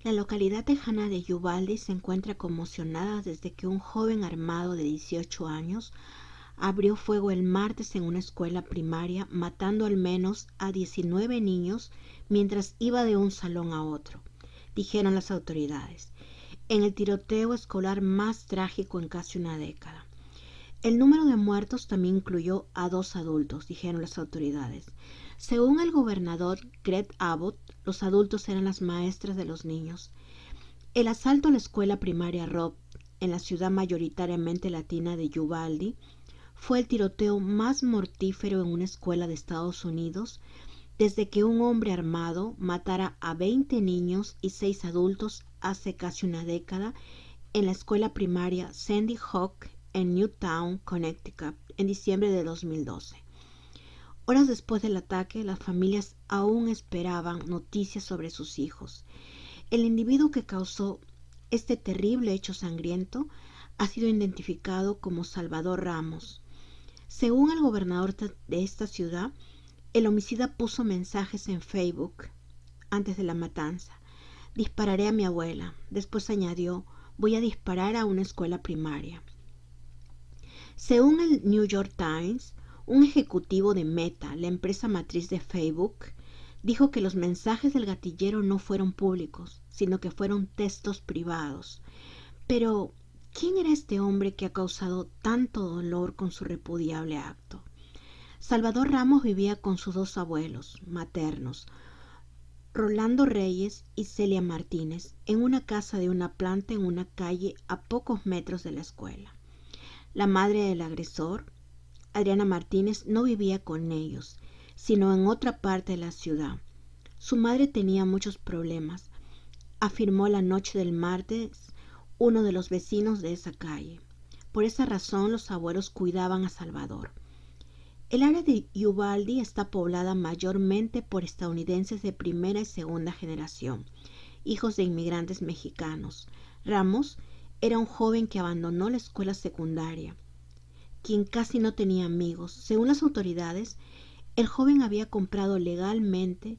La localidad tejana de Uvalde se encuentra conmocionada desde que un joven armado de 18 años abrió fuego el martes en una escuela primaria, matando al menos a 19 niños mientras iba de un salón a otro, dijeron las autoridades, en el tiroteo escolar más trágico en casi una década. El número de muertos también incluyó a 2 adultos, dijeron las autoridades. Según el gobernador Greg Abbott, los adultos eran las maestras de los niños. El asalto a la escuela primaria Robb, en la ciudad mayoritariamente latina de Uvalde, fue el tiroteo más mortífero en una escuela de Estados Unidos desde que un hombre armado matara a 20 niños y 6 adultos hace casi una década en la escuela primaria Sandy Hook en Newtown, Connecticut, en diciembre de 2012. Horas después del ataque, las familias aún esperaban noticias sobre sus hijos. El individuo que causó este terrible hecho sangriento ha sido identificado como Salvador Ramos. Según el gobernador de esta ciudad, el homicida puso mensajes en Facebook antes de la matanza. Dispararé a mi abuela. Después añadió, voy a disparar a una escuela primaria. Según el New York Times, un ejecutivo de Meta, la empresa matriz de Facebook, dijo que los mensajes del gatillero no fueron públicos, sino que fueron textos privados. Pero, ¿quién era este hombre que ha causado tanto dolor con su repudiable acto? Salvador Ramos vivía con sus 2 abuelos maternos, Rolando Reyes y Celia Martínez, en una casa de una planta en una calle a pocos metros de la escuela. La madre del agresor, Adriana Martínez, no vivía con ellos, sino en otra parte de la ciudad. Su madre tenía muchos problemas, afirmó la noche del martes uno de los vecinos de esa calle. Por esa razón los abuelos cuidaban a Salvador. El área de Uvalde está poblada mayormente por estadounidenses de primera y segunda generación, hijos de inmigrantes mexicanos. Ramos era un joven que abandonó la escuela secundaria, quien casi no tenía amigos. Según las autoridades, el joven había comprado legalmente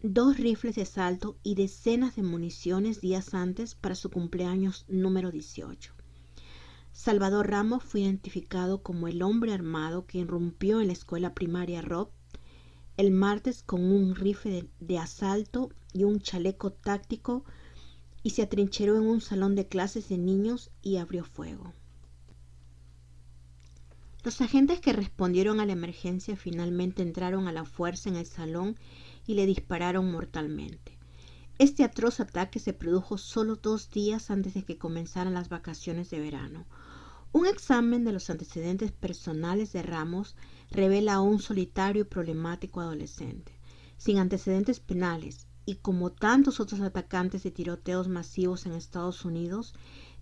2 rifles de asalto y decenas de municiones días antes para su cumpleaños número 18. Salvador Ramos fue identificado como el hombre armado que irrumpió en la escuela primaria Robb el martes con un rifle de asalto y un chaleco táctico y se atrincheró en un salón de clases de niños y abrió fuego. Los agentes que respondieron a la emergencia finalmente entraron a la fuerza en el salón y le dispararon mortalmente. Este atroz ataque se produjo solo 2 días antes de que comenzaran las vacaciones de verano. Un examen de los antecedentes personales de Ramos revela a un solitario y problemático adolescente, sin antecedentes penales, y como tantos otros atacantes de tiroteos masivos en Estados Unidos,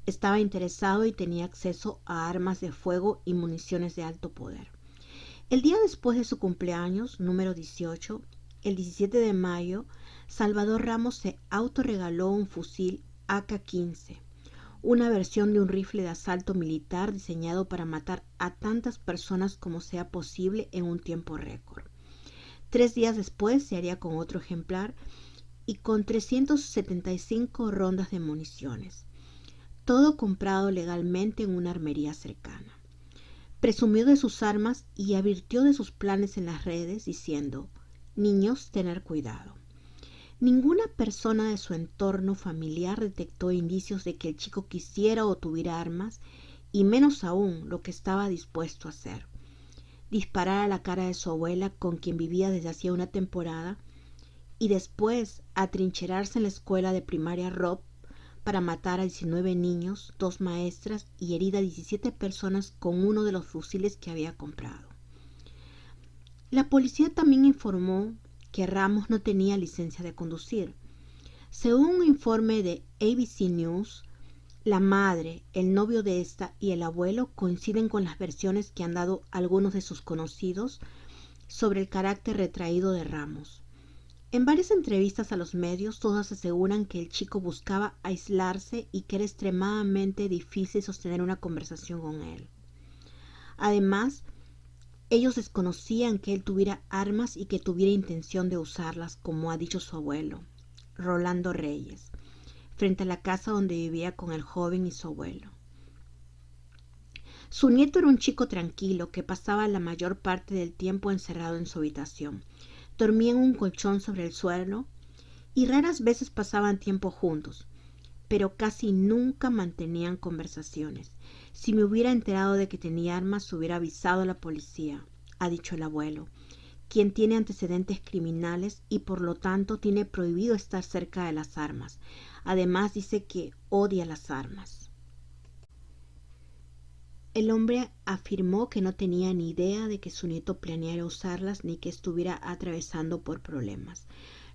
estaba interesado y tenía acceso a armas de fuego y municiones de alto poder. El día después de su cumpleaños, número 18, el 17 de mayo, Salvador Ramos se autorregaló un fusil AK-15, una versión de un rifle de asalto militar diseñado para matar a tantas personas como sea posible en un tiempo récord. 3 días después se haría con otro ejemplar y con 375 rondas de municiones, todo comprado legalmente en una armería cercana. Presumió de sus armas y advirtió de sus planes en las redes diciendo, niños, tener cuidado. Ninguna persona de su entorno familiar detectó indicios de que el chico quisiera o tuviera armas, y menos aún lo que estaba dispuesto a hacer. Disparar a la cara de su abuela, con quien vivía desde hacía una temporada, y después atrincherarse en la escuela de primaria Robb para matar a 19 niños, 2 maestras y herir a 17 personas con uno de los fusiles que había comprado. La policía también informó que Ramos no tenía licencia de conducir. Según un informe de ABC News, la madre, el novio de esta y el abuelo coinciden con las versiones que han dado algunos de sus conocidos sobre el carácter retraído de Ramos. En varias entrevistas a los medios, todos aseguran que el chico buscaba aislarse y que era extremadamente difícil sostener una conversación con él. Además, ellos desconocían que él tuviera armas y que tuviera intención de usarlas, como ha dicho su abuelo, Rolando Reyes. frente a la casa donde vivía con el joven y su abuelo. Su nieto era un chico tranquilo que pasaba la mayor parte del tiempo encerrado en su habitación. Dormía en un colchón sobre el suelo y raras veces pasaban tiempo juntos, pero casi nunca mantenían conversaciones. Si me hubiera enterado de que tenía armas, hubiera avisado a la policía, ha dicho el abuelo, quien tiene antecedentes criminales y por lo tanto tiene prohibido estar cerca de las armas. Además dice que odia las armas. El hombre afirmó que no tenía ni idea de que su nieto planeara usarlas ni que estuviera atravesando por problemas.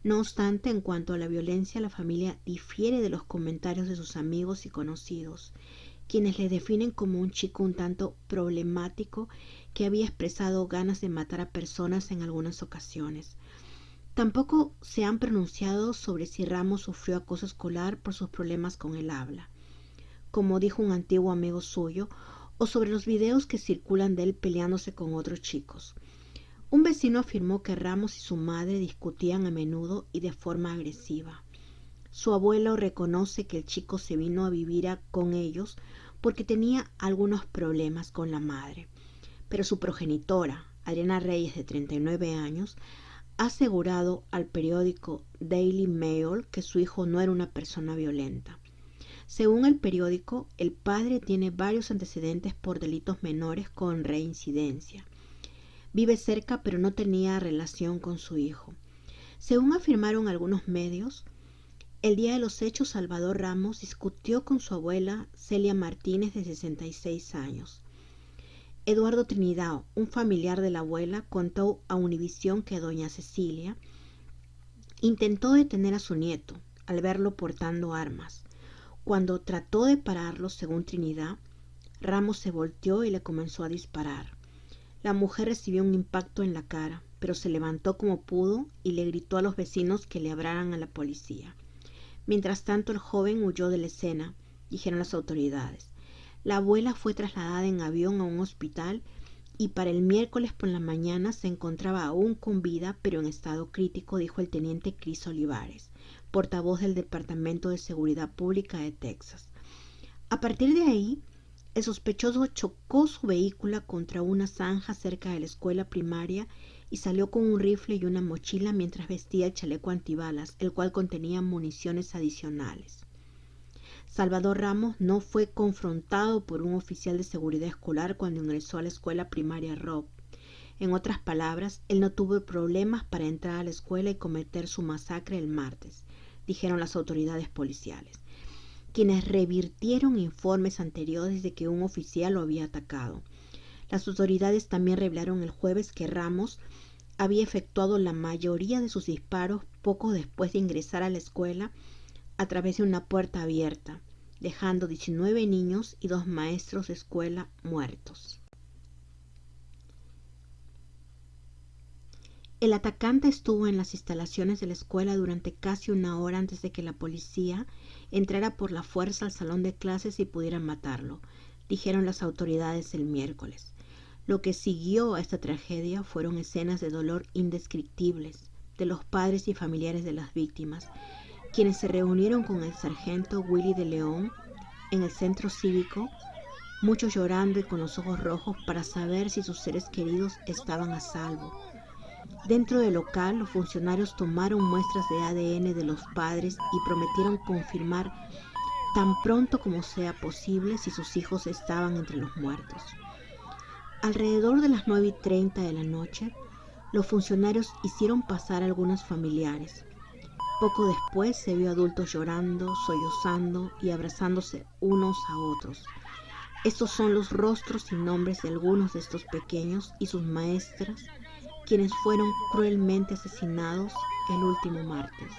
No obstante, en cuanto a la violencia, la familia difiere de los comentarios de sus amigos y conocidos, quienes le definen como un chico un tanto problemático que había expresado ganas de matar a personas en algunas ocasiones. Tampoco se han pronunciado sobre si Ramos sufrió acoso escolar por sus problemas con el habla, como dijo un antiguo amigo suyo, o sobre los videos que circulan de él peleándose con otros chicos. Un vecino afirmó que Ramos y su madre discutían a menudo y de forma agresiva. Su abuelo reconoce que el chico se vino a vivir con ellos porque tenía algunos problemas con la madre, pero su progenitora, Adriana Reyes, de 39 años, ha asegurado al periódico Daily Mail que su hijo no era una persona violenta. Según el periódico, el padre tiene varios antecedentes por delitos menores con reincidencia. Vive cerca, pero no tenía relación con su hijo. Según afirmaron algunos medios, el día de los hechos, Salvador Ramos discutió con su abuela Celia Martínez, de 66 años. Eduardo Trinidad, un familiar de la abuela, contó a Univisión que doña Cecilia intentó detener a su nieto al verlo portando armas. Cuando trató de pararlo, según Trinidad, Ramos se volteó y le comenzó a disparar. La mujer recibió un impacto en la cara, pero se levantó como pudo y le gritó a los vecinos que le hablaran a la policía. Mientras tanto, el joven huyó de la escena, dijeron las autoridades. La abuela fue trasladada en avión a un hospital y para el miércoles por la mañana se encontraba aún con vida, pero en estado crítico, dijo el teniente Chris Olivares, portavoz del Departamento de Seguridad Pública de Texas. A partir de ahí, el sospechoso chocó su vehículo contra una zanja cerca de la escuela primaria y salió con un rifle y una mochila mientras vestía el chaleco antibalas, el cual contenía municiones adicionales. Salvador Ramos no fue confrontado por un oficial de seguridad escolar cuando ingresó a la escuela primaria Robb. En otras palabras, él no tuvo problemas para entrar a la escuela y cometer su masacre el martes, dijeron las autoridades policiales, quienes revirtieron informes anteriores de que un oficial lo había atacado. Las autoridades también revelaron el jueves que Ramos había efectuado la mayoría de sus disparos poco después de ingresar a la escuela a través de una puerta abierta, dejando 19 niños y 2 maestros de escuela muertos. El atacante estuvo en las instalaciones de la escuela durante casi una hora antes de que la policía entrara por la fuerza al salón de clases y pudiera matarlo, dijeron las autoridades el miércoles. Lo que siguió a esta tragedia fueron escenas de dolor indescriptibles de los padres y familiares de las víctimas, quienes se reunieron con el sargento Willy de León en el centro cívico, muchos llorando y con los ojos rojos para saber si sus seres queridos estaban a salvo. Dentro del local, los funcionarios tomaron muestras de ADN de los padres y prometieron confirmar tan pronto como sea posible si sus hijos estaban entre los muertos. Alrededor de las 9:30 de la noche, los funcionarios hicieron pasar a algunos familiares. Poco después se vio adultos llorando, sollozando y abrazándose unos a otros. Estos son los rostros y nombres de algunos de estos pequeños y sus maestras, quienes fueron cruelmente asesinados el último martes.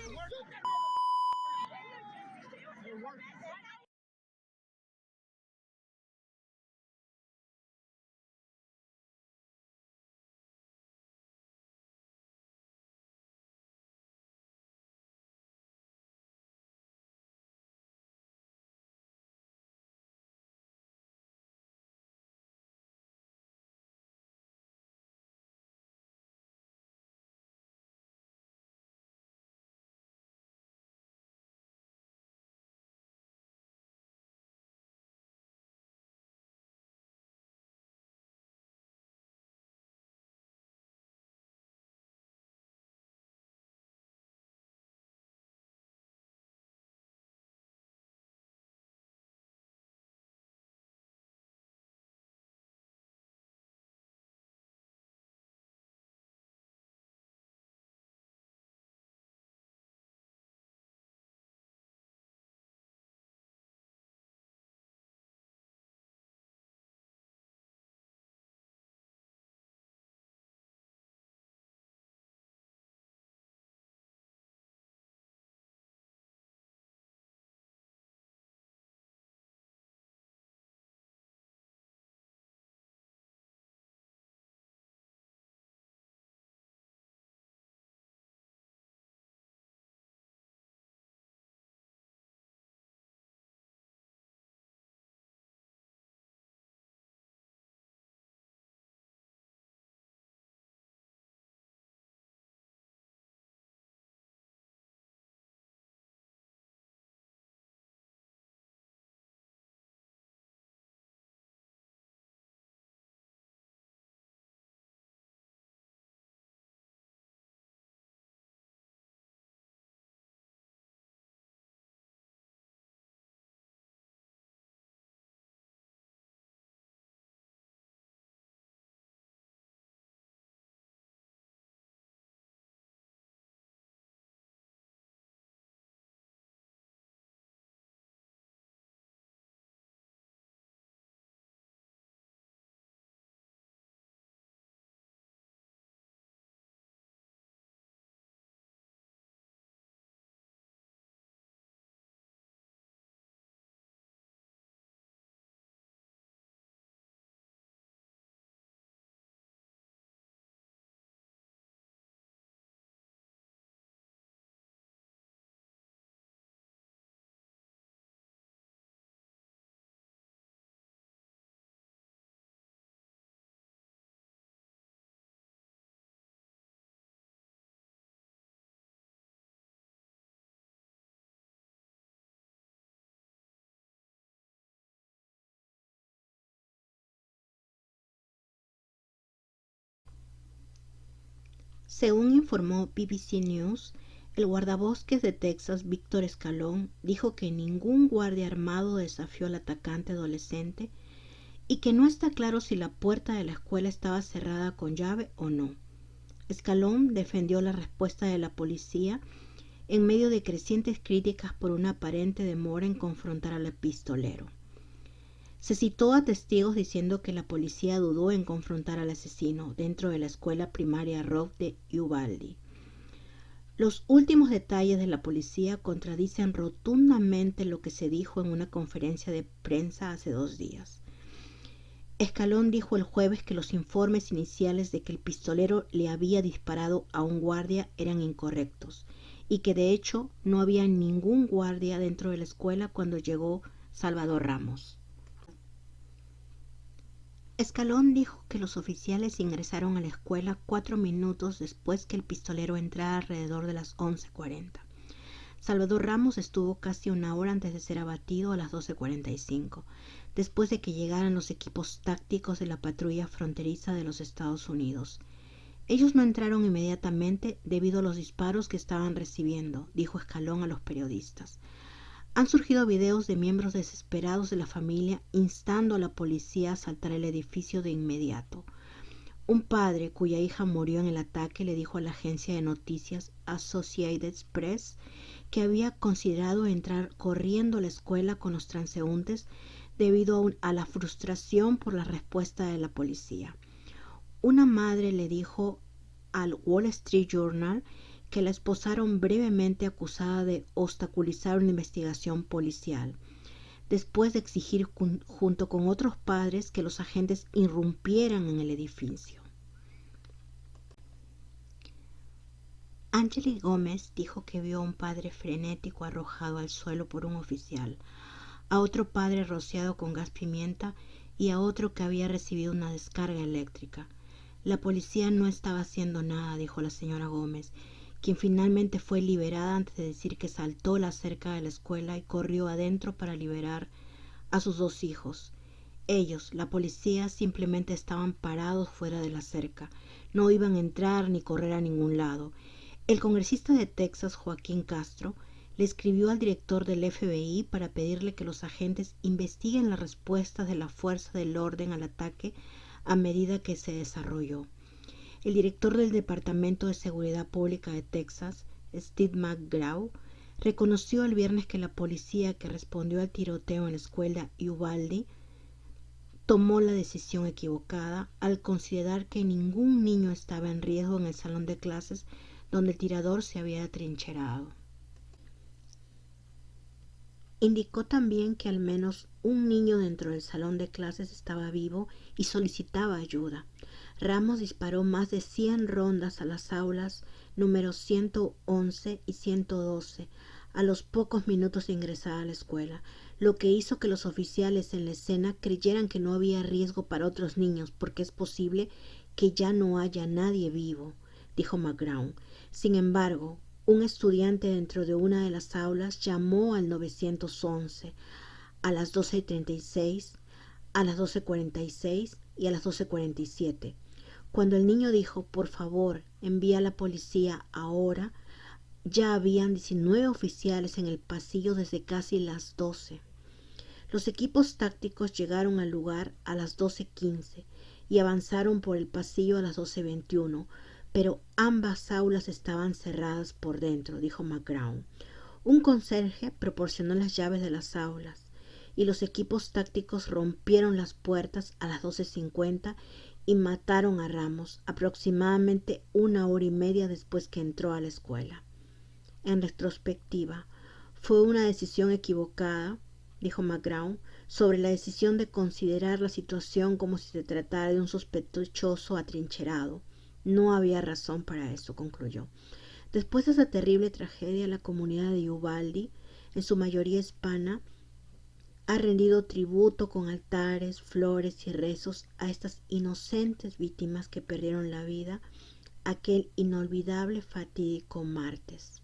Según informó BBC News, el guardabosques de Texas, Víctor Escalón, dijo que ningún guardia armado desafió al atacante adolescente y que no está claro si la puerta de la escuela estaba cerrada con llave o no. Escalón defendió la respuesta de la policía en medio de crecientes críticas por una aparente demora en confrontar al pistolero. Se citó a testigos diciendo que la policía dudó en confrontar al asesino dentro de la escuela primaria Robb de Uvalde. Los últimos detalles de la policía contradicen rotundamente lo que se dijo en una conferencia de prensa hace 2 días. Escalón dijo el jueves que los informes iniciales de que el pistolero le había disparado a un guardia eran incorrectos y que de hecho no había ningún guardia dentro de la escuela cuando llegó Salvador Ramos. Escalón dijo que los oficiales ingresaron a la escuela 4 minutos después que el pistolero entrara alrededor de las 11:40. Salvador Ramos estuvo casi 1 hora antes de ser abatido a las 12:45, después de que llegaran los equipos tácticos de la patrulla fronteriza de los Estados Unidos. Ellos no entraron inmediatamente debido a los disparos que estaban recibiendo, dijo Escalón a los periodistas. Han surgido videos de miembros desesperados de la familia instando a la policía a asaltar el edificio de inmediato. Un padre cuya hija murió en el ataque le dijo a la agencia de noticias Associated Press que había considerado entrar corriendo a la escuela con los transeúntes debido a la frustración por la respuesta de la policía. Una madre le dijo al Wall Street Journal que la esposaron brevemente acusada de obstaculizar una investigación policial, después de exigir junto con otros padres que los agentes irrumpieran en el edificio. Angeli Gómez dijo que vio a un padre frenético arrojado al suelo por un oficial, a otro padre rociado con gas pimienta y a otro que había recibido una descarga eléctrica. La policía no estaba haciendo nada, dijo la señora Gómez, quien finalmente fue liberada antes de decir que saltó la cerca de la escuela y corrió adentro para liberar a sus 2 hijos. Ellos, la policía, simplemente estaban parados fuera de la cerca. No iban a entrar ni correr a ningún lado. El congresista de Texas, Joaquín Castro, le escribió al director del FBI para pedirle que los agentes investiguen las respuestas de la fuerza del orden al ataque a medida que se desarrolló. El director del Departamento de Seguridad Pública de Texas, Steve McGraw, reconoció el viernes que la policía que respondió al tiroteo en la escuela Uvalde tomó la decisión equivocada al considerar que ningún niño estaba en riesgo en el salón de clases donde el tirador se había atrincherado. Indicó también que al menos un niño dentro del salón de clases estaba vivo y solicitaba ayuda. Ramos disparó más de 100 rondas a las aulas números 111 y 112 a los pocos minutos de ingresar a la escuela, lo que hizo que los oficiales en la escena creyeran que no había riesgo para otros niños porque es posible que ya no haya nadie vivo, dijo McGraw. Sin embargo, un estudiante dentro de una de las aulas llamó al 911 a las 12:36, a las 12:46 y a las 12:47. Cuando el niño dijo, por favor, envía a la policía ahora, ya habían 19 oficiales en el pasillo desde casi las 12. Los equipos tácticos llegaron al lugar a las 12:15 y avanzaron por el pasillo a las 12:21, pero ambas aulas estaban cerradas por dentro, dijo McGraw. Un conserje proporcionó las llaves de las aulas y los equipos tácticos rompieron las puertas a las 12:50 y mataron a Ramos aproximadamente 1 hora y media después que entró a la escuela. En retrospectiva, fue una decisión equivocada, dijo McGraw, sobre la decisión de considerar la situación como si se tratara de un sospechoso atrincherado. No había razón para eso, concluyó. Después de esa terrible tragedia, la comunidad de Uvalde, en su mayoría hispana, ha rendido tributo con altares, flores y rezos a estas inocentes víctimas que perdieron la vida aquel inolvidable fatídico martes.